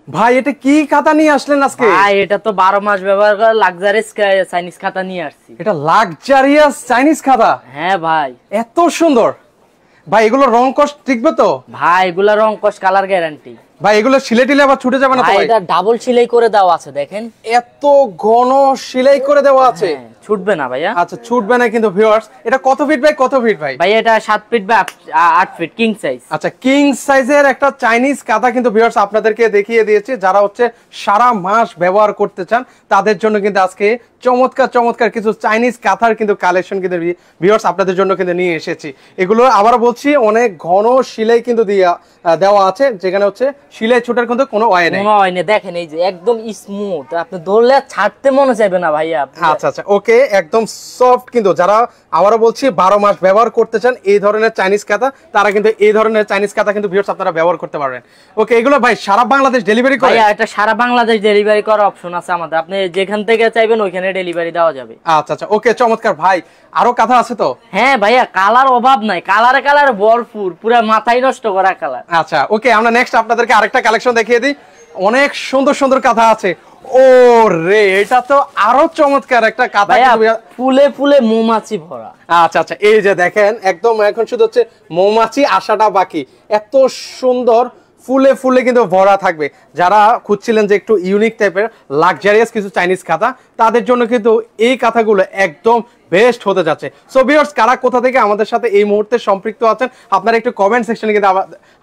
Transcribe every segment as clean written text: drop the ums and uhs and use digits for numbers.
ভাই এটা কি খাতা নিয়ে আসলেন আজকে? ভাই এটা তো 12 মাস ব্যবহার করা লাক্সারিয়াস চাইনিজ খাতা নিয়ে আসছি। এটা লাক্সারিয়াস চাইনিজ খাতা? হ্যাঁ ভাই। এত সুন্দর ভাই, এগুলো রং কষ্ট টিকবে তো? ভাই এগুলা রং কস কালার গ্যারান্টি। ভাই এগুলো সিলাই টিলে আবার ছুটে যাবে না তো? ভাই এটা ডাবল সেলাই করে দেওয়া আছে, দেখেন এত ঘন সেলাই করে দেওয়া আছে। ছুটবে না ভাইয়া। আচ্ছা ছুটবে না কিন্তু ভিউয়ার্স। এটা কত ফিট বাই কত ফিট ভাই? ভাই এটা 7 feet by 8 feet king size. আচ্ছা কিং সাইজের একটা চাইনিজ কাঁথা কিন্তু ভিউয়ার্স আপনাদেরকে দেখিয়ে দিয়েছি। যারা হচ্ছে সারা মাস ব্যবহার করতে চান তাদের জন্য কিন্তু আজকে চমৎকার চমৎকার কিছু চাইনিজ কাঁথার কিন্তু কালেকশন কিন্তু ভিউয়ার্স আপনাদের জন্য কিন্তু নিয়ে এসেছি। এগুলো আবার বলছি অনেক ঘন সেলাই কিন্তু দেওয়া আছে, যেখানে হচ্ছে সেলাই ছোটার কিন্তু কোনো ওয়ে নেই। কোনো ওয়ে নেই, দেখেন এই যে একদম স্মুথ, আপনি ধরলে ছাড়তে মনে চাইবে না ভাইয়া। আচ্ছা আচ্ছা ওকে, একদম সফট কিন্তু। যারা আবারও বলছি 12 মাস ব্যবহার করতে চান এই ধরনের চাইনিজ কাঁথা, তারা কিন্তু এই ধরনের চাইনিজ কাঁথা কিন্তু ভিউয়ার্স আপনারা ব্যবহার করতে পারবেন। ওকে এগুলো ভাই সারা বাংলাদেশ ডেলিভারি করে? ভাইয়া এটা সারা বাংলাদেশ ডেলিভারি করার অপশন আছে আমাদের, আপনি যেখান থেকে চাইবেন ওইখানে ডেলিভারি দেওয়া যাবে। আচ্ছা আচ্ছা ওকে চমৎকার। ভাই আরো কাঁথা আছে তো? হ্যাঁ ভাইয়া, কালার অভাব নাই, কালারে কালার ভরপুর, পুরো মাথায় নষ্ট করা কালার। আচ্ছা ওকে, আমরা নেক্সট আপনাদেরকে আরেকটা কালেকশন দেখিয়ে দিই। অনেক সুন্দর সুন্দর কাঁথা আছে। ও রে, এটা তো আরো চমৎকার একটা কাঁথা, ফুলে ফুলে মৌমাছি ভরা। আচ্ছা আচ্ছা এই যে দেখেন, একদম এখন শুধু হচ্ছে মৌমাছি আসাটা বাকি। এত সুন্দর ফুলে ফুলে কিন্তু ভরা থাকবে। যারা খুঁজছিলেন যে একটু ইউনিক টাইপের লাক্সারিয়াস কিছু চাইনিজ কাঁথা, তাদের জন্য কিন্তু এই কাঁথাগুলো একদম বেস্ট হতে যাচ্ছে। সো ভিউয়ার্স, কারা কোথা থেকে আমাদের সাথে এই মুহূর্তে সম্পৃক্ত আছেন আপনারা একটু কমেন্ট সেকশনে কিন্তু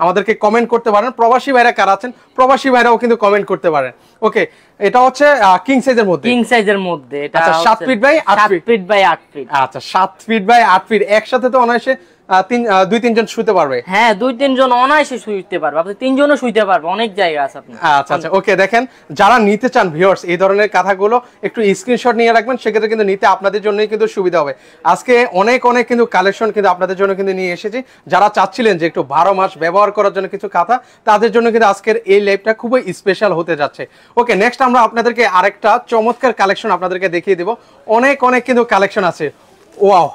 আমাদেরকে কমেন্ট করতে পারেন। প্রবাসী ভাইরা কারা আছেন, প্রবাসী ভাইরাও কিন্তু কমেন্ট করতে পারেন। ওকে এটা হচ্ছে কিং সাইজের মধ্যে। কিং সাইজের মধ্যে এটা 7 feet by 8 feet. 7 feet by 8 feet. আচ্ছা 7 ফিট বাই 8 ফিট, একসাথে তো অনায়াসে 2-3 জন শুতে পারবে। হ্যাঁ 2-3 জন অনায়াসে শুইতে পারবে, আপনি 3 জনও শুইতে পারবে, অনেক জায়গা আছে আপনি। আচ্ছা আচ্ছা ওকে, দেখেন যারা নিতে চান ভিউয়ার্স এই ধরনের কাঁথাগুলো একটু স্ক্রিনশট নিয়ে রাখবেন, সেক্ষেত্রে কিন্তু নিতে আপনাদের জন্যই কিন্তু সুবিধা হবে। আজকে অনেক অনেক কিন্তু কালেকশন কিন্তু আপনাদের জন্য কিন্তু নিয়ে এসেছি। যারা চাচ্ছিলেন যে একটু 12 মাস ব্যবহার করার জন্য কিছু কাঁথা, তাদের জন্য কিন্তু আজকের এই লাইভটা খুবই স্পেশাল হতে যাচ্ছে। ওকে নেক্সট আমরা আপনাদেরকে আরেকটা চমৎকার কালেকশন আপনাদেরকে দেখিয়ে দেব। অনেক অনেক কিন্তু কালেকশন আছে। ওয়াও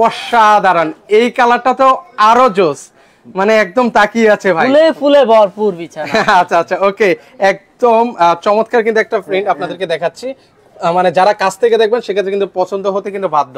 অসাধারণ, এই কালারটা তো আরো জোস, মানে একদম তাকিয়ে আছে ভাই, ফুলে ফুলে ভরপুর বিছানা। আচ্ছা আচ্ছা ওকে, একদম চমৎকার কিন্তু একটা প্রিন্ট আপনাদেরকে দেখাচ্ছি। মানে যারা কাছ থেকে দেখবেন সেক্ষেত্রে কিন্তু পছন্দ হতে কিন্তু বাধ্য।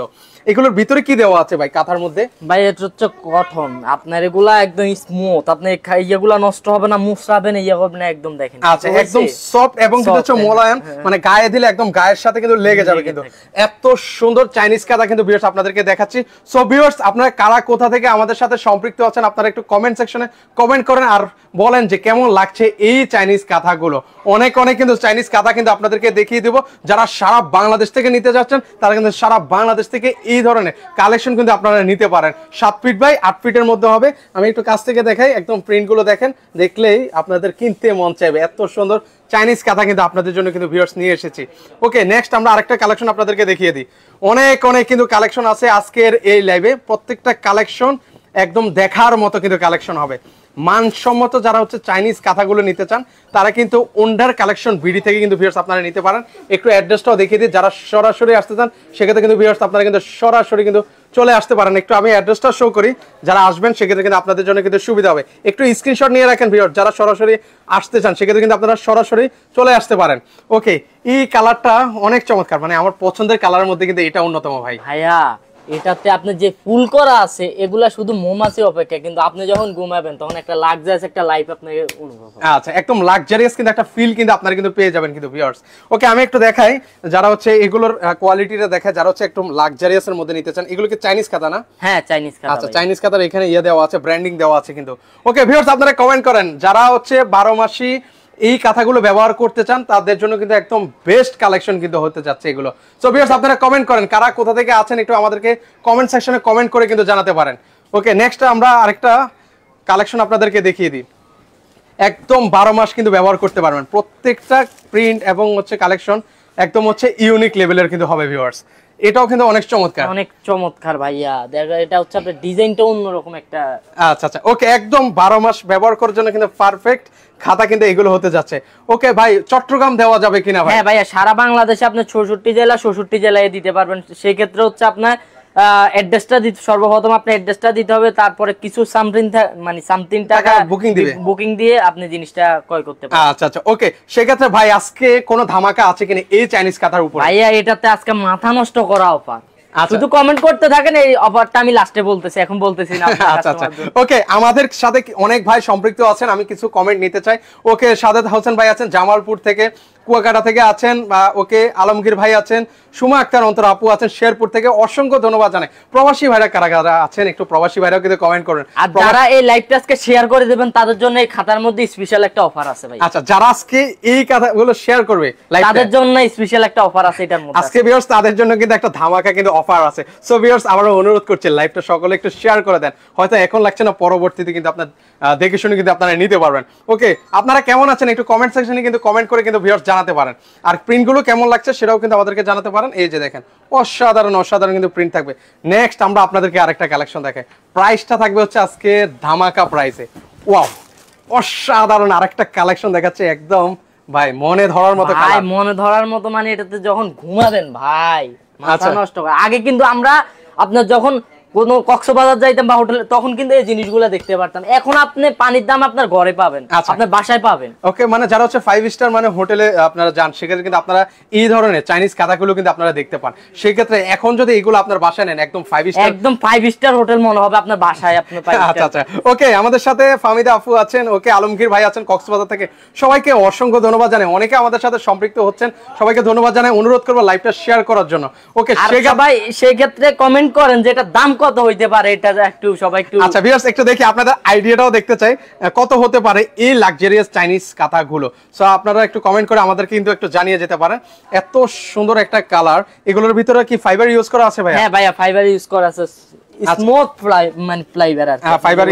এগুলোর ভিতরে কি দেওয়া আছে ভাই কাঁথার মধ্যে? ভাই এটা হচ্ছে কটন, আপনার এগুলা একদম স্মুথ, আপনি এগুলা নষ্ট হবে না, মুছরাবেন ইয়ে হবে না, একদম দেখেন। আচ্ছা একদম সফট এবং কিন্তু হচ্ছে মোলায়েম, মানে গায়ে দিলে একদম গায়ের সাথে কিন্তু লেগে যাবে। কিন্তু এত সুন্দর চাইনিজ কাঁথা কিন্তু ভিউয়ার্স আপনাদেরকে দেখাচ্ছি। সো ভিউয়ার্স, আপনারা কারা কোথা থেকে আমাদের সাথে সম্পৃক্ত আছেন আপনারা একটু কমেন্ট সেকশনে কমেন্ট করেন আর বলেন যে কেমন লাগছে এই চাইনিজ কাঁথাগুলো। অনেক অনেক কিন্তু চাইনিজ কাঁথা কিন্তু আপনাদেরকে দেখিয়ে দেব। যারা সারা বাংলাদেশ থেকে নিতে যাচ্ছেন তারা কিন্তু সারা বাংলাদেশ থেকে এই ধরনের কালেকশন কিন্তু আপনারা নিতে পারেন। 7 ফিট বাই 8 ফিটের মধ্যে হবে। আমি একটু কাছ থেকে দেখাই, একদম প্রিন্টগুলো দেখেন, দেখলেই আপনাদের কিনতে মন চাইবে। এত সুন্দর চাইনিজ কাঁথা কিন্তু আপনাদের জন্য কিন্তু ভিউয়ার্স নিয়ে এসেছি। ওকে নেক্সট আমরা আরেকটা কালেকশন আপনাদেরকে দেখিয়ে দিই। অনেক অনেক কিন্তু কালেকশন আছে আজকের এই লাইভে, প্রত্যেকটা কালেকশন একদম দেখার মতো কিন্তু কালেকশন হবে। মানসম্মত যারা হচ্ছে চাইনিজ কাঁথাগুলো নিতে চান তারা কিন্তু ওন্ডার কালেকশন বিডি থেকে কিন্তু ভিউয়ার্স আপনারা নিতে পারেন। একটু অ্যাড্রেসটাও দেখিয়ে দিই, যারা সরাসরি আসতে চান সেক্ষেত্রে কিন্তু ভিউয়ার্স আপনারা কিন্তু সরাসরি কিন্তু চলে আসতে পারেন। একটু আমি অ্যাড্রেসটা শো করি, যারা আসবেন সেক্ষেত্রে কিন্তু আপনাদের জন্য কিন্তু সুবিধা হবে। একটু স্ক্রিনশট নিয়ে রাখেন ভিউয়ার্স, যারা সরাসরি আসতে চান সেক্ষেত্রে কিন্তু আপনারা সরাসরি চলে আসতে পারেন। ওকে এই কালারটা অনেক চমৎকার, মানে আমার পছন্দের কালারের মধ্যে কিন্তু এটা অন্যতম ভাই। ভাইয়া এটাতে আপনি যে ফুল করা আছে এগুলা শুধু মৌমাছি অপেক্ষা, কিন্তু আপনি যখন ঘুমাবেন তখন একটা লাক্সারিয়াস একটা লাইফ আপনাকে অনুভব হবে। আচ্ছা একদম লাক্সারিয়াস কিন্তু একটা ফিল কিন্তু আপনারা কিন্তু পেয়ে যাবেন কিন্তু ভিউয়ার্স। ওকে আমি একটু দেখাই, যারা হচ্ছে এগুলোর কোয়ালিটিটা দেখায়, যারা হচ্ছে একটু লাক্সারিয়াস এর মধ্যে নিতে চান। এগুলো কি চাইনিজ কাঁথা না? হ্যাঁ চাইনিজ কাঁথা। আচ্ছা চাইনিজ কাঁথার এখানে দেওয়া আছে, ব্র্যান্ডিং দেওয়া আছে কিন্তু। ওকে ভিউয়ার্স আপনারা কমেন্ট করেন, যারা হচ্ছে 12 মাসি এই কাঁথাগুলো ব্যবহার করতে চান তাদের জন্য কিন্তু একদম বেস্ট কালেকশন কিন্তু হতে যাচ্ছে এগুলো। সো ভিউয়ার্স আপনারা কমেন্ট করেন, কারা কোথা থেকে আছেন একটু আমাদেরকে কমেন্ট সেকশনে কমেন্ট করে কিন্তু জানাতে পারেন। ওকে নেক্সট আমরা আরেকটা কালেকশন আপনাদেরকে দেখিয়ে দিই। একদম 12 মাস কিন্তু ব্যবহার করতে পারবেন, প্রত্যেকটা প্রিন্ট এবং হচ্ছে কালেকশন একদম হচ্ছে ইউনিক লেভেলের কিন্তু হবে ভিউয়ার্স। এটাও কিন্তু অনেক চমৎকার, অনেক চমৎকার ভাইয়া। এটা হচ্ছে আপনার ডিজাইনটা অন্যরকম একটা। আচ্ছা আচ্ছা ওকে, একদম 12 মাস ব্যবহার করার জন্য কিন্তু পারফেক্ট খাতা কিন্তু এগুলো হতে যাচ্ছে। ওকে ভাই চট্টগ্রাম দেওয়া যাবে কিনা ভাই? হ্যাঁ ভাইয়া সারা বাংলাদেশে আপনি 66 জেলায় দিতে পারবেন। সেই ক্ষেত্রে হচ্ছে আপনার অ্যাড্রেসটা দিতে, সর্বপ্রথম আপনি অ্যাড্রেসটা দিতে হবে, তারপরে কিছু সামথিং টাকা বুকিং দিয়ে আপনি জিনিসটা ক্রয় করতে পারবেন। আচ্ছা আচ্ছা, ওকে। সেক্ষেত্রে ভাই আজকে কোনো ধামাকা আছে কিনা এই চাইনিজ কাঁথার উপর? ভাইয়া এটাতে আজকে মাথা নষ্ট করা অফার, শুধু কমেন্ট করতে থাকেন, এই অফারটা আমি লাস্টে বলতেছি, এখন বলতেছি না। আচ্ছা আচ্ছা, ওকে। আমাদের সাথে অনেক ভাই সম্পৃক্ত আছেন, আমি কিছু কমেন্ট নিতে চাই। ওকে, সাদেত হোসেন ভাই আছেন জামালপুর থেকে, কুয়াকাটা থেকে আছেন, ওকে আলমগীর ভাই আছেন, সুমা আক্তার অন্তর আপু আছেন শেরপুর থেকে, অসংখ্য ধন্যবাদ জানাই। প্রবাসী ভাইরা কারা কারা আছেন একটু প্রবাসী ভাইরাও কিন্তু কমেন্ট করেন। আর যারা এই লাইভটা আজকে শেয়ার করে দিবেন তাদের জন্য এই খাতার মধ্যে স্পেশাল একটা অফার আছে ভাই। আচ্ছা, যারা আজকে এই কথাগুলো শেয়ার করবে তাদের জন্য স্পেশাল একটা অফার আছে এটার মধ্যে আজকে ভিউয়ার্স, তাদের জন্য কিন্তু একটা ধামাকা কিন্তু অফার আছে। সো ভিউয়ার্স, আমরা অনুরোধ করছি লাইভটা সকলে একটু শেয়ার করে দেন, হয়তো এখন লাগছে না, পরবর্তীতে কিন্তু আপনার দেখে শুনে কিন্তু আপনারা নিতে পারবেন। ওকে, আপনারা কেমন আছেন একটু কমেন্ট সেকশনে কিন্তু কমেন্ট করে কিন্তু ভিউয়ার্স জানাতে পারেন, আর প্রিন্টগুলো কেমন লাগছে সেটাও কিন্তু আমাদেরকে জানাতে পারেন। এই যে দেখেন, অসাধারণ অসাধারণ কিন্তু প্রিন্ট থাকবে। নেক্সট আমরা আপনাদেরকে আরেকটা কালেকশন দেখাই, প্রাইসটা থাকবে হচ্ছে আজকে ধামাকা প্রাইসে। ওয়াও, অসাধারণ আরেকটা কালেকশন দেখাচ্ছে, একদম ভাই মনে ধরার মতো। ভাই মনে ধরার মতো মানে এটাতে যখন ঘুমাবেন ভাই মাথা নষ্ট করে। আগে কিন্তু আমরা আপনার যখন কোনো কক্সবাজার যাইতাম বা হোটেলে, তখন কিন্তু এই জিনিসগুলো দেখতে পারতাম। এখন আপনি পানির দাম আপনার ঘরে পাবেন, আপনার বাসায় পাবেন। ওকে, মানে যারা হচ্ছে 5 স্টার মানে হোটেলে আপনারা যান, সেক্ষেত্রে কিন্তু আপনারা এই ধরনের চাইনিজ কাঁথাগুলো কিন্তু আপনারা দেখতে পান। সেক্ষেত্রে এখন যদি এগুলো আপনার বাসায় নেন, একদম 5 স্টার হোটেল মনে হবে আপনার বাসায়। আচ্ছা আচ্ছা, ওকে। আমাদের সাথে ফামিদা আপু আছেন, ওকে আলমগীর ভাই আছেন কক্সবাজার থেকে, সবাইকে অসংখ্য ধন্যবাদ জানাই। অনেকে আমাদের সাথে সম্পৃক্ত হচ্ছেন, সবাইকে ধন্যবাদ জানাই। অনুরোধ করবো লাইভটা শেয়ার করার জন্য। ওকে, ভাই সেই ক্ষেত্রে কমেন্ট করেন যে এটা দাম কত হইতে পারে, একটু সবাই একটু। আচ্ছা ভিউয়ার্স, একটু দেখি আপনাদের আইডিয়াটাও দেখতে চাই, কত হতে পারে এই লাক্সারিয়াস চাইনিজ কাঁথাগুলো। সো আপনারা একটু কমেন্ট করে আমাদেরকে কিন্তু একটু জানিয়ে যেতে পারেন। এত সুন্দর একটা কালার, এগুলোর ভিতরে কি ফাইবার ইউজ করা আছে ভাই? হ্যাঁ ভাইয়া, ফাইবার ইউজ করা আছে, স্মুথ ফাইবার আর ফাইবার,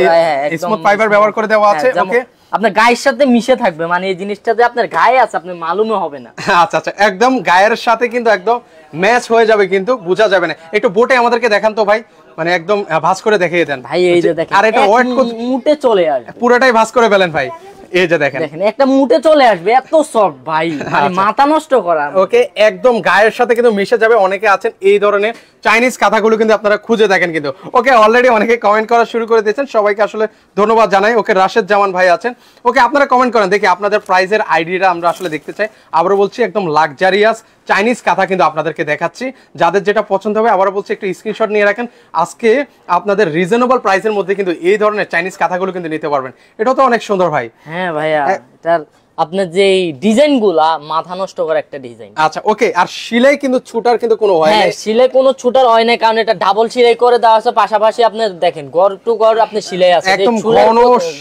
স্মুথ ফাইবার ব্যবহার করে দেওয়া আছে। ওকে, আপনার গায়ের সাথে মিশে থাকবে, মানে এই জিনিসটা যে আপনার গায়ে আছে আপনি মালুমও হবে না। আচ্ছা আচ্ছা, একদম গায়ের সাথে কিন্তু একদম ম্যাচ হয়ে যাবে, কিন্তু বোঝা যাবে না। একটু বোটে আমাদেরকে দেখান তো ভাই, মানে একদম ভাঁজ করে দেখিয়ে দেন ভাই। এই যে দেখেন, আর এটা ওয়েট মুটে চলে আসবে, পুরোটাই ভাঁজ করে ফেলেন ভাই। এই যে দেখেন একটা মুটে চলে আসবে, এত সফট ভাই, মানে মাথা নষ্ট করা। ওকে, একদম গায়ের সাথে কিন্তু মিশে যাবে। অনেকে আছেন এই ধরনের চাইনিজ কাঁথাগুলো কিন্তু আপনারা খুঁজে দেখেন কিন্তু। ওকে, অলরেডি অনেকে কমেন্ট করা শুরু করে দিয়েছেন, সবাইকে আসলে ধন্যবাদ জানাই। ওকে, রাশেদ জামান ভাই আছেন, ওকে আপনারা কমেন্ট করেন, দেখি আপনাদের প্রাইসের আইডিয়াটা আমরা আসলে দেখতে চাই। আবারও বলছি, একদম লাক্সারিয়াস চাইনিজ কাঁথা কিন্তু আপনাদেরকে দেখাচ্ছি। যাদের যেটা পছন্দ হবে আবারও বলছি একটু স্ক্রিনশট নিয়ে রাখেন। আজকে আপনাদের রিজনেবল প্রাইসের মধ্যে কিন্তু এই ধরনের চাইনিজ কাঁথাগুলো কিন্তু নিতে পারবেন। এটা তো অনেক সুন্দর ভাই। হ্যাঁ ভাইয়া, এটার আপনার যে ডিজাইনগুলা মাথা নষ্ট করা একটা ডিজাইন। আচ্ছা, ওকে। আর সেলাই কিন্তু ছুটার কিন্তু কোনো হয় না, সেলাই কোনো ছুটার হয় না, কারণ এটা ডাবল সেলাই করে দেওয়া আছে। পাশাপাশি আপনি দেখেন গড় টু গড় আপনি সেলাই আছে, একদম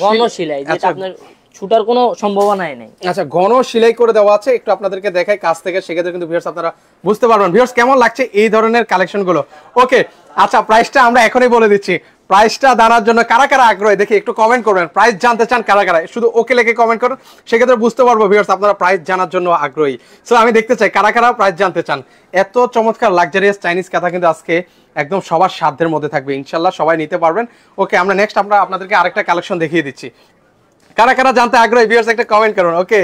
ঘন সেলাই, যেটা আপনার ছুটার কোনো সম্ভাবনাই নেই। আচ্ছা, ঘন সেলাই করে দেওয়া আছে, একটু আপনাদেরকে দেখাই কাছ থেকে, সেক্ষেত্রে কিন্তু ভিউয়ার্স আপনারা বুঝতে পারবেন ভিউয়ার্স কেমন লাগছে এই ধরনের কালেকশন গুলো। ওকে, আচ্ছা প্রাইসটা আমরা এখনই বলে দিচ্ছি। প্রাইসটা জানার জন্য কারা কারা আগ্রহী দেখি একটু কমেন্ট করবেন। প্রাইস জানতে চান কারা কারা, শুধু ওকে লিখে কমেন্ট করুন, সেক্ষেত্রে বুঝতে পারবো ভিউয়ার্স আপনারা প্রাইস জানার জন্য আগ্রহী। সো আমি দেখতে চাই কারা কারা প্রাইস জানতে চান। এত চমৎকার লাক্সারিয়াস চাইনিজ কাঁথা কিন্তু আজকে একদম সবার সাধ্যের মধ্যে থাকবে, ইনশাল্লাহ সবাই নিতে পারবেন। ওকে, আমরা নেক্সট আমরা আপনাদেরকে আরেকটা কালেকশন দেখিয়ে দিচ্ছি। কারা কারা জানতে আগ্রহী ভিউয়ার্স একটা কমেন্ট করুন। ওকে,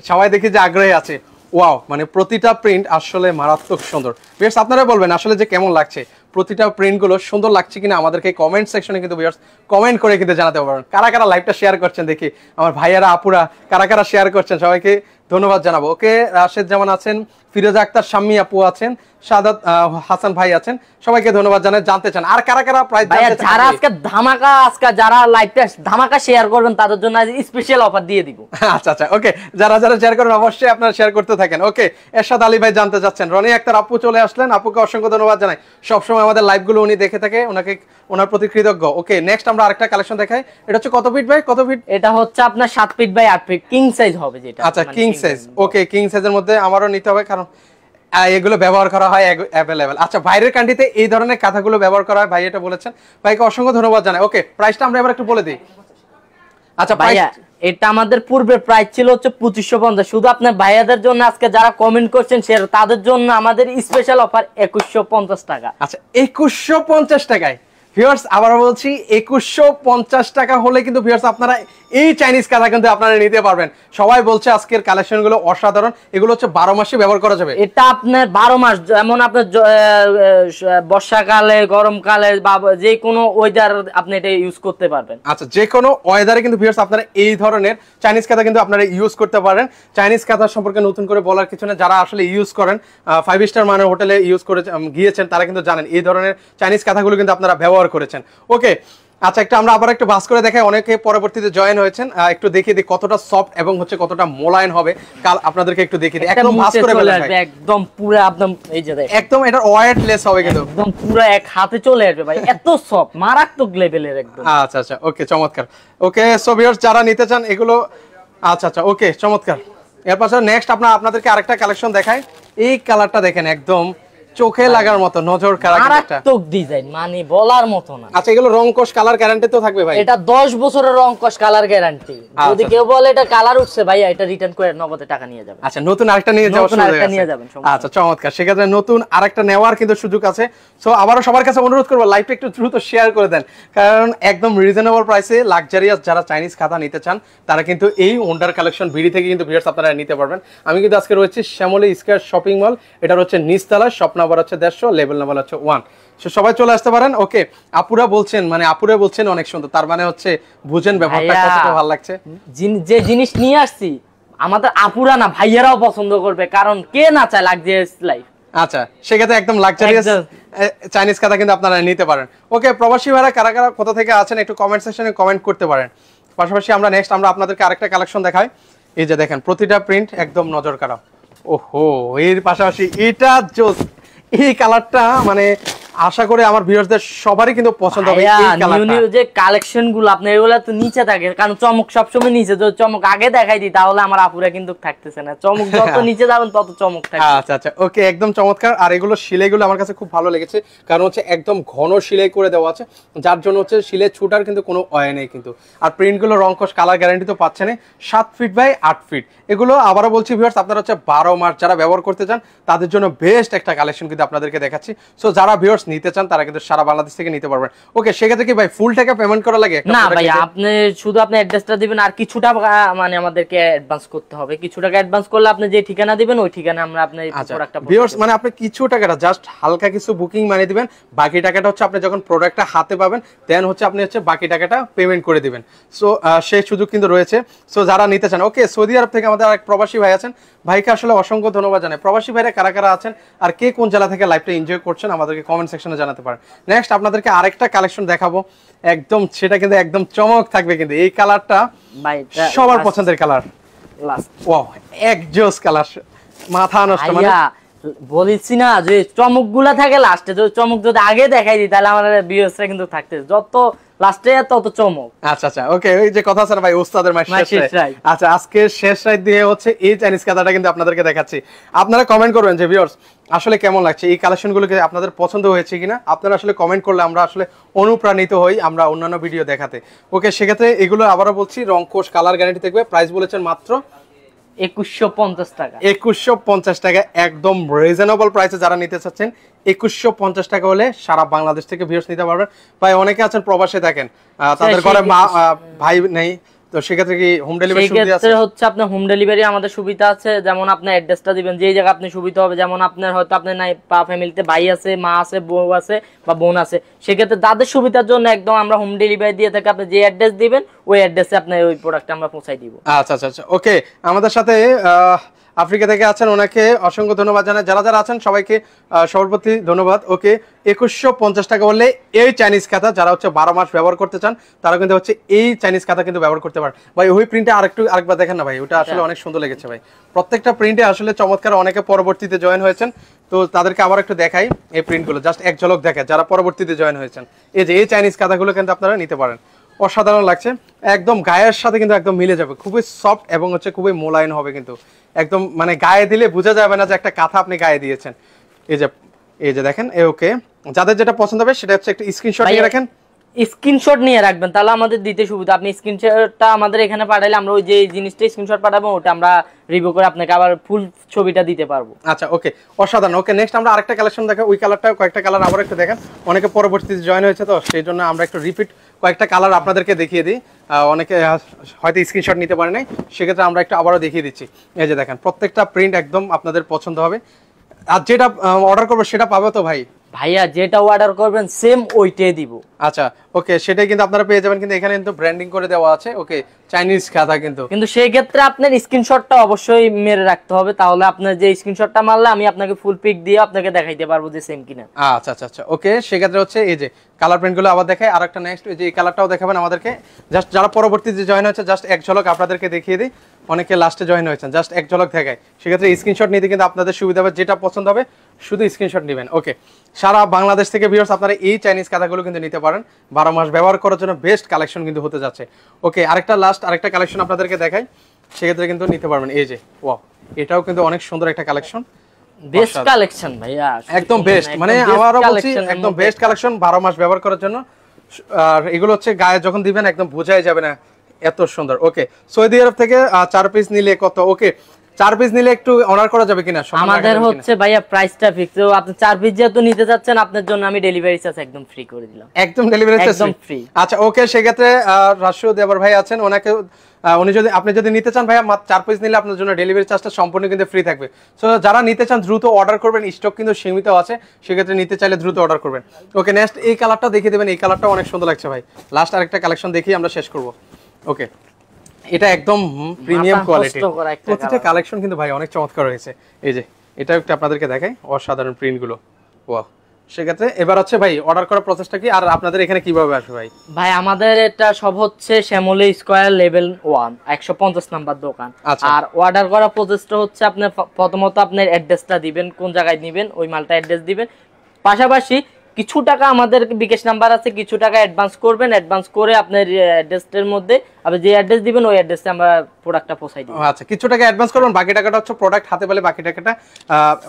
সবাই দেখি যে আগ্রহী আছে। ওয়াও, মানে প্রতিটা প্রিন্ট আসলে মারাত্মক সুন্দর। ভিউয়ার্স আপনারা বলবেন আসলে যে কেমন লাগছে, প্রতিটা প্রিন্ট গুলো সুন্দর লাগছে কিনা আমাদেরকে কমেন্ট সেকশনে কিন্তু ভিউয়ার্স কমেন্ট করে কিন্তু জানাতে পারবেন। কারা কারা লাইভটা শেয়ার করছেন দেখি, আমার ভাইয়ারা আপুরা কারা কারা শেয়ার করছেন, সবাইকে ধন্যবাদ জানাবো। ওকে, রাশেদ জামান আছেন, ফিরোজা আক্তার শাম্মী আপু আছেন, সাদাত হাসান ভাই আছেন, সবাইকে ধন্যবাদ জানাই। জানতে চান আর কারা কারা প্রাইস জানতে চান? যারা আজকে যারা লাইভটা ধামাকা শেয়ার করবেন তাদের জন্য স্পেশাল অফার দিয়ে দিব। আচ্ছা আচ্ছা, ওকে, যারা যারা শেয়ার করবেন অবশ্যই আপনারা শেয়ার করতে থাকেন। ওকে, এরশাদ আলী ভাই জানতে চাচ্ছেন, রনি আক্তার আপু চলে আসলেন, আপুকে অসংখ্য ধন্যবাদ জানাই। সবসময় আমাদের লাইভগুলো উনি দেখে থাকে, ওনার প্রতি কৃতজ্ঞ। ওকে, নেক্সট আমরা আরেকটা কালেকশন দেখাই। এটা হচ্ছে কত ফিট ভাই, কত ফিট? এটা হচ্ছে আপনার 7 feet by 8 feet, king size হবে যেটা। আচ্ছা, কিং সাইজ। ওকে, কিং সাইজের মধ্যে আমারও নিতে হবে, কারণ এগুলো ব্যবহার করা হয় অ্যাভেলেবেল। আচ্ছা, বাইরের কান্ট্রিতে এই ধরনের কাঁথাগুলো ব্যবহার করা হয়, ভাই এটা বলেছেন, ভাইকে অসংখ্য ধন্যবাদ জানাই। ওকে, প্রাইসটা আমরা এবার একটু বলে দিই। আচ্ছা ভাইয়া, এটা আমাদের পূর্বের প্রাইস ছিল হচ্ছে 2550, শুধু আপনার ভাইয়াদের জন্য আজকে যারা কমেন্ট করছেন তাদের জন্য আমাদের স্পেশাল অফার 2150 টাকা। আচ্ছা, 2150 টাকায় ভিউয়ার্স আবার বলছি 2150 টাকা হলে কিন্তু ভিউয়ার্স আপনারা এই চাইনিজ কাঁথা কিন্তু আপনারা নিতে পারবেন। সবাই বলছে আজকের কালেকশন গুলো অসাধারণ, এগুলো হচ্ছে 12 মাসই ব্যবহার করা যাবে। এটা আপনার 12 মাস, যেমন আপনার বর্ষাকালে, গরমকালে বা যে কোনো ওয়েদার আপনি এটা ইউজ করতে পারবেন। আচ্ছা, যে কোনো ওয়েদারে কিন্তু ভিউয়ার্স আপনারা এই ধরনের চাইনিজ কাঁথা কিন্তু আপনারা ইউজ করতে পারেন। চাইনিজ কাঁথা সম্পর্কে নতুন করে বলার কিছু না, যারা আসলে ইউজ করেন 5 স্টার মানের হোটেলে ইউজ করে গিয়েছেন তারা কিন্তু জানেন এই ধরনের চাইনিজ কাঁথাগুলো কিন্তু আপনারা ব্যবহার করেছেন। ওকে, আচ্ছা একটা আমরা আবার একটু বাস করে দেখাই, অনেকে পরবর্তীতে জয়েন হয়েছেন, একটু দেখিয়ে দিই কতটা সফট এবং হচ্ছে কতটা মোলায়েম হবে। কাল আপনাদেরকে একটু দেখিয়ে দিই, একদম বাস করে ফেলেন ভাই, একদম পুরো একদম এই যে দেখেন একদম এটা ওয়েটলেস হবে কিন্তু একদম পুরো এক হাতে চলে আসবে ভাই, এত সফট মারাত্মক লেভেলের একদম। আচ্ছা আচ্ছা, ওকে চমৎকার। ওকে সো ভিউয়ার্স যারা নিতে চান এগুলো, আচ্ছা আচ্ছা ওকে চমৎকার। এর পাশে নেক্সট আপনাদেরকে আরেকটা কালেকশন দেখাই। এই কালারটা দেখেন একদম চোখে লাগার মতো, নজর কাড়া একটা মারাত্মক ডিজাইন, মানে বলার মতো না। আচ্ছা এগুলো রং কোশ কালার গ্যারান্টি তো থাকবে ভাই? এটা 10 বছরের রং কোশ কালার গ্যারান্টি। যদি কেউ বলে এটা কালার উঠছে ভাই, এটা রিটার্ন করে নগদে টাকা নিয়ে যাবেন। আচ্ছা নতুন আরেকটা নিয়ে যাওয়ার সুযোগ আছে, নিয়ে যাবেন। আচ্ছা চমৎকার, সেক্ষেত্রে নতুন আরেকটা নেওয়ার কিন্তু সুযোগ আছে। সো আবারো সবার কাছে অনুরোধ করব লাইভটা একটু দ্রুত শেয়ার করে দেন, কারণ একদম রিজনেবল প্রাইসে লাক্সারিয়াস যারা চাইনিজ খাতা নিতে চান তারা কিন্তু এই ওন্ডার কালেকশন বিডি থেকে কিন্তু ভিউয়ার্স আপনারা নিতে পারবেন। আমি কিন্তু আজকে রয়েছে শ্যামলী স্কয়ার শপিং মল, এটা হচ্ছে নিচতলা, শপ নাম্বার হচ্ছে 150, লেভেল নাম্বার হচ্ছে 1। সবাই চলে আসতে পারেন। ওকে, আপুরা বলছেন অনেক সুন্দর, তার মানে হচ্ছে বুঝেন ব্যাপারটা কতটা ভালো লাগছে। যে জিনিস নিয়ে আসছি আমাদের আপুরা না ভাইয়ারাও পছন্দ করবে, কারণ কে না চায় লাক্সারিয়াস লাইফ। আচ্ছা সেক্ষেত্রে একদম লাক্সারিয়াস চাইনিজ কাঁথা কিন্তু আপনারা নিতে পারেন। ওকে, প্রবাসী ভাইরা কারা কারা কোথা থেকে আছেন একটু কমেন্ট সেকশনে কমেন্ট করতে পারেন। পাশাপাশি আমরা নেক্সট আপনাদেরকে আরেকটা কালেকশন দেখাই। এই যে দেখেন প্রতিটা প্রিন্ট একদম নজর কাড়া। ওহো, এর পাশাপাশি এটা জোস, এই কালারটা মানে আশা করি আমার ভিউয়ারদের সবারই কিন্তু পছন্দ হবে। এই কালারটা নিউ যে কালেকশন গুলো আপনি এগুলা তো নিচে থাকে, কারণ চমক সবসময় নিচে, যদি চমক আগে দেখাই দিই তাহলে আমার আপুরা কিন্তু থাকতেছে না, চমক যত নিচে যাবেন তত চমক থাকবে। আচ্ছা আচ্ছা ওকে, একদম চমৎকার। আর এগুলো সেলাইগুলো আমার কাছে খুব ভালো লেগেছে, কারণ হচ্ছে একদম ঘন সেলাই করে দেওয়া আছে, যার জন্য হচ্ছে সেলাই ছুটার কিন্তু কোনো অয় নেই কিন্তু। আর প্রিন্টগুলো রংকশ কালার গ্যারান্টি তো পাচ্ছেন 7 ফিট বাই 8 ফিট। এগুলো আবারও বলছি ভিউয়ার্স আপনারা হচ্ছে 12 মাস যারা ব্যবহার করতে চান তাদের জন্য বেস্ট একটা কালেকশন কিন্তু আপনাদেরকে দেখাচ্ছি। সো যারা ভিউয়ার্স নিতে চান তারা কিন্তু সারা বাংলাদেশ থেকে নিতে পারবেন। ওকে, সেক্ষেত্রে কি ভাই ফুল টাকা পেমেন্ট করা লাগে? না ভাই, আপনি শুধু আপনি অ্যাড্রেসটা দিবেন আর কিছুটা মানে আমাদেরকে অ্যাডভান্স করতে হবে। কিছু টাকা অ্যাডভান্স করলে আপনি যে ঠিকানা দিবেন ওই ঠিকানা আমরা আপনার প্রোডাক্টটা ভিউয়ার্স মানে আপনি কিছু টাকাটা জাস্ট হালকা কিছু বুকিং মানে দিবেন, বাকি টাকাটা হচ্ছে আপনি যখন প্রোডাক্টটা হাতে পাবেন দেন হচ্ছে আপনি হচ্ছে বাকি টাকাটা পেমেন্ট করে দিবেন। সো সেই সুযোগ কিন্তু রয়েছে। সো যারা নিতে চান, ওকে সৌদি আরব থেকে আমাদের আরেক প্রবাসী ভাই আছেন, ভাইকে আসলে অসংখ্য ধন্যবাদ জানাই। প্রবাসী ভাইরা কারা কারা আছেন আর কে কোন জেলা থেকে লাইভটা এনজয় করছেন আমাদেরকে কমেন্ট সেকশনে জানাতে পারেন। নেক্সট আপনাদেরকে আরেকটা কালেকশন দেখাবো, একদম সেটা কিন্তু একদম চমক থাকবে কিন্তু। এই কালারটা সবার পছন্দের কালার, ওয়াও একজোস কালার, মাথা নষ্ট। মানে বলেছি না যে চমকগুলা থাকে লাস্টে, যদি চমক যদি আগে দেখাই দিই তাহলে আমাদের ভিউয়ার্সরা কিন্তু থাকতে যত লাস্টে তত চমক। আচ্ছা আচ্ছা ওকে, ওই যে কথা আছে না ভাই ওস্তাদের মাস শেষ রাত। আচ্ছা আজকে শেষ রাত দিয়ে হচ্ছে এই চাইনিজ কাঁথাটা কিন্তু আপনাদেরকে দেখাচ্ছি। আপনারা কমেন্ট করবেন যে ভিউয়ার্স আসলে কেমন লাগছে, এই কালেকশনগুলোকে আপনাদের পছন্দ হয়েছে কিনা। আপনারা আসলে কমেন্ট করলে আমরা আসলে অনুপ্রাণিত হই আমরা অন্যান্য ভিডিও দেখাতে। ওকে, সেক্ষেত্রে এগুলো আবারও বলছি রংকোশ কালার গ্যারান্টি থাকবে। প্রাইস বলেছেন মাত্র 2150 টাকা। 2150 টাকা, একদম রিজনেবল প্রাইসে যারা নিতে চাচ্ছেন 2150 টাকা হলে সারা বাংলাদেশ থেকে ভিউয়ার্স নিতে পারবেন। ভাই অনেকে আছেন প্রবাসে থাকেন, তাদের ঘরে মা ভাই নেই, তো সেক্ষেত্রে কি হোম ডেলিভারি সুবিধা আছে? হচ্ছে আপনার হোম ডেলিভারি আমাদের সুবিধা আছে, যেমন আপনি অ্যাড্রেসটা দিবেন যেই জায়গা আপনি সুবিধা হবে, যেমন আপনার হয়তো আপনার নাই ফ্যামিলিতে ভাই আছে, মা আছে, বউ আছে বা বোন আছে, সেক্ষেত্রে তাদের সুবিধার জন্য একদম আমরা হোম ডেলিভারি দিয়ে থাকি। আপনি যে অ্যাড্রেস দিবেন ওই অ্যাড্রেসে আপনার ওই প্রোডাক্ট আমরা পৌঁছাই দিব। আচ্ছা আচ্ছা আচ্ছা ওকে, আমাদের সাথে আফ্রিকা থেকে আছেন, ওনাকে অসংখ্য ধন্যবাদ জানাই। যারা যারা আছেন সবাইকে সর্বপ্রতি ধন্যবাদ। ওকে, 2150 টাকা বললে এই চাইনিজ কাঁথা যারা হচ্ছে 12 মাস ব্যবহার করতে চান তারা কিন্তু হচ্ছে এই চাইনিজ কাঁথা কিন্তু ব্যবহার করতে পারেন। ভাই ওই প্রিন্টে আরেকবার দেখেন না ভাই, ওটা আসলে অনেক সুন্দর লেগেছে ভাই, প্রত্যেকটা প্রিন্টে আসলে চমৎকার। অনেকে পরবর্তীতে জয়েন হয়েছেন, তো তাদেরকে আবার একটু দেখাই এই প্রিন্টগুলো, জাস্ট এক ঝলক দেখায় যারা পরবর্তীতে জয়েন হয়েছেন। এই যে এই চাইনিজ কাঁথাগুলো কিন্তু আপনারা নিতে পারেন, অসাধারণ লাগছে, একদম গায়ের সাথে কিন্তু একদম মিলে যাবে, খুবই সফট এবং হচ্ছে খুবই মোলায়েম হবে কিন্তু। একদম মানে গায়ে দিলে বোঝা যাবে না যে একটা কাঁথা আপনি গায়ে দিয়েছেন। এই যে দেখেন, ওকে যাদের যেটা পছন্দ হবে সেটা হচ্ছে একটা স্ক্রিনশট নিয়ে রাখেন। স্ক্রিনশট নিয়ে রাখবেন, তাহলে আমাদের দিতে সুবিধা। আপনি স্ক্রিনশটটা আমাদের এখানে পাঠাইলে আমরা ওই যে জিনিসটা স্ক্রিনশট পাঠাবো, ওটা আমরা রিভিউ করে আপনাকে আবার ফুল ছবিটা দিতে পারবো। আচ্ছা ওকে, অসাধারণ। ওকে, নেক্সট আমরা আরেকটা কালেকশন দেখো, ওই কালারটা কয়েকটা কালার আবার একটু দেখেন, অনেকে পরবর্তীতে জয়েন হয়েছে তো সেই জন্য আমরা একটু রিপিট কয়েকটা কালার আপনাদেরকে দেখিয়ে দিই। অনেকে হয়তো স্ক্রিনশট নিতে পারে নাই, সেক্ষেত্রে আমরা একটু আবারও দেখিয়ে দিচ্ছি। এই যে দেখেন, প্রত্যেকটা প্রিন্ট একদম আপনাদের পছন্দ হবে, আর যেটা অর্ডার করবো সেটা পাবে তো ভাই? ভাইয়া যেটা অর্ডার করবেন সেম ওইটাই দিব। আচ্ছা ওকে, সেটাই কিন্তু আপনারা পেয়ে যাবেন, কিন্তু এখানে কিন্তু ব্র্যান্ডিং করে দেওয়া আছে। ওকে, চাইনিজ খাতা কিন্তু সেই ক্ষেত্রে আপনার স্ক্রিনশটটা অবশ্যই মেরে রাখতে হবে, তাহলে আপনার যে স্ক্রিনশটটা মারলে আমি আপনাকে ফুল পিক দিয়ে আপনাকে দেখাইতে পারবো যে সেম কিনা। আচ্ছা আচ্ছা আচ্ছা ওকে, সেক্ষেত্রে হচ্ছে এই যে কালার প্রিন্ট গুলো আবার দেখাই, আর একটা নেক্সট এই যে কালারটাও দেখাবেন আমাদেরকে। জাস্ট যারা পরবর্তীতে জয়েন হয়েছে জাস্ট এক ঝলক আপনাদেরকে দেখিয়ে দিই, অনেকে লাস্টে জয়েন হয়েছেন, জাস্ট এক ঝলক দেখায়, সেক্ষেত্রে স্ক্রিনশট নিতে কিন্তু আপনাদের সুবিধা হবে, যেটা পছন্দ হবে শুধু স্ক্রিনশট নেবেন। ওকে, সারা বাংলাদেশ থেকে ভিউয়ার্স আপনারা এই চাইনিজ কাঁথাগুলো কিন্তু নিতে পারেন, 12 মাস ব্যবহার করার জন্য বেস্ট কালেকশন কিন্তু হতে যাচ্ছে। ওকে, আরেকটা কালেকশন আপনাদেরকে দেখাই, সেক্ষেত্রে কিন্তু নিতে পারবেন। এই যে ওয়াও, এটাও কিন্তু অনেক সুন্দর একটা কালেকশন, বেস্ট কালেকশন ভাইয়া, একদম বেস্ট, মানে আমারও বলছি একদম বেস্ট কালেকশন 12 মাস ব্যবহার করার জন্য। আর এগুলো হচ্ছে গায়ে যখন দিবেন একদম বোঝাই যাবে না, এত সুন্দর। ওকে, সৌদি আরব থেকে 4 পিস নিলে কত? ওকে, 4 পিস নিলে একটু অনার করা যাবে কিনা? আমাদের হচ্ছে ভাইয়া প্রাইসটা ফিক্স, তো আপনি 4 পিস যেহেতু নিতে যাচ্ছেন আপনার জন্য আমি ডেলিভারি চার্জ একদম ফ্রি করে দিলাম। একদম ডেলিভারি চার্জ একদম ফ্রি। আচ্ছা ওকে, সেক্ষেত্রে রাশু দেবর ভাই আছেন, ওনাকে আপনি যদি নিতে চান ভাইয়া 4 পিস নিলে আপনার জন্য ডেলিভারি চার্জটা সম্পূর্ণ কিন্তু ফ্রি থাকবে। সো যারা নিতে চান দ্রুত অর্ডার করবেন, স্টক কিন্তু সীমিত আছে, সেক্ষেত্রে নিতে চাইলে দ্রুত অর্ডার করবেন। ওকে, নেক্সট এই কালারটা দেখিয়ে দেবেন, এই কালারটা অনেক সুন্দর লাগছে ভাই। লাস্ট আরেকটা কালেকশন দেখিয়ে আমরা শেষ করব। ওকে, এটা একদম প্রিমিয়াম কোয়ালিটি, প্রত্যেকটা কালেকশন কিন্তু ভাই অনেক চমৎকার হয়েছে। এই যে এটা একটু আপনাদেরকে দেখাই, অসাধারণ প্রিন্টগুলো, ওয়াও। সেক্ষেত্রে এবার হচ্ছে ভাই অর্ডার করার প্রসেসটা কি, আর আপনাদের এখানে কিভাবে আসবে ভাই? ভাই আমাদের এটা সব হচ্ছে শ্যামলী স্কয়ার লেভেল 1 150 নাম্বার দোকান। আর অর্ডার করার প্রসেসটা হচ্ছে আপনার প্রথমত আপনার অ্যাড্রেসটা দিবেন, কোন জায়গায় নেবেন ওই মালটা অ্যাড্রেস দিবেন, পাশাপাশি কিছু টাকা আমাদের বিকাশ নাম্বার আছে, কিছু টাকা অ্যাডভান্স করবেন, অ্যাডভান্স করে আপনার অ্যাড্রেসের মধ্যে আপনি যে অ্যাড্রেস দিবেন ওই অ্যাড্রেসে আমরা প্রোডাক্টটা পৌঁছাই দেব। আচ্ছা, কিছু টাকা অ্যাডভান্স করবেন, বাকি টাকাটা হচ্ছে প্রোডাক্ট হাতে পেলে বাকি টাকাটা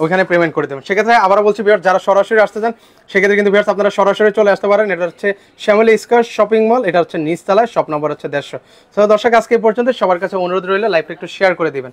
ওখানে পেমেন্ট করে দেবেন। সেক্ষেত্রে আবারও বলছি ভিউয়ার্স, যারা সরাসরি আসতে চান সেক্ষেত্রে কিন্তু ভিউয়ার্স আপনারা সরাসরি চলে আসতে পারেন। এটা হচ্ছে শ্যামলী স্কয়ার শপিং মল, এটা হচ্ছে নিচতলায়, শপ নম্বর হচ্ছে 150। তো দর্শক আজকে এই পর্যন্ত, সবার কাছে অনুরোধ রইল লাইভটা একটু শেয়ার করে দিবেন।